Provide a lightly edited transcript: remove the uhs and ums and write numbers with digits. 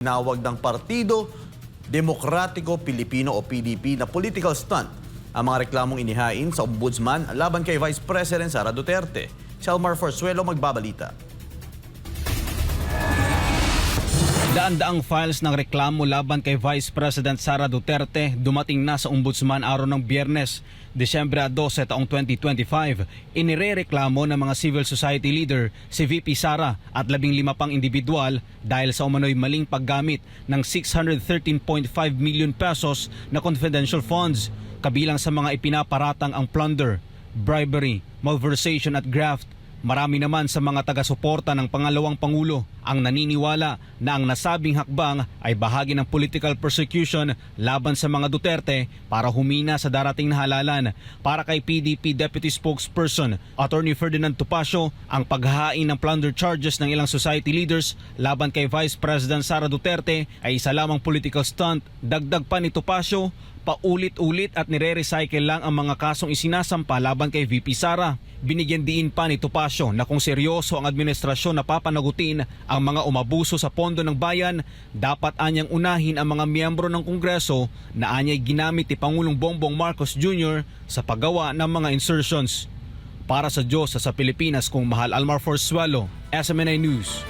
Tinawag ng Partido Demokratiko Pilipino o PDP na political stunt ang mga reklamong inihain sa Ombudsman laban kay Vice President Sara Duterte. Si Almar Forzuelo magbabalita. Daan-daang files ng reklamo laban kay Vice President Sara Duterte dumating na sa Ombudsman araw ng Biyernes, Desyembre 12 taong 2025. Inirereklamo ng mga civil society leader si VP Sara at 15 pang individual dahil sa umano'y maling paggamit ng 613.5 million pesos na confidential funds. Kabilang sa mga ipinaparatang ang plunder, bribery, malversation at graft. Marami naman sa mga taga-suporta ng pangalawang Pangulo ang naniniwala na ang nasabing hakbang ay bahagi ng political persecution laban sa mga Duterte para humina sa darating na halalan. Para kay PDP Deputy Spokesperson Attorney Ferdinand Topacio, ang paghahain ng plunder charges ng ilang society leaders laban kay Vice President Sara Duterte ay isa lamang political stunt. Dagdag pa ni Topacio, paulit-ulit at nire-recycle lang ang mga kasong isinasampa laban kay VP Sara. Binigyan diin pa ni Topacio na kung seryoso ang administrasyon na papanagutin ang mga umabuso sa pondo ng bayan, dapat anyang unahin ang mga miyembro ng Kongreso na anya'y ginamit ni Pangulong Bongbong Marcos Jr. sa paggawa ng mga insertions. Para sa Diyos sa Pilipinas, kung Mahal Almar Forzuelo, SMNI News.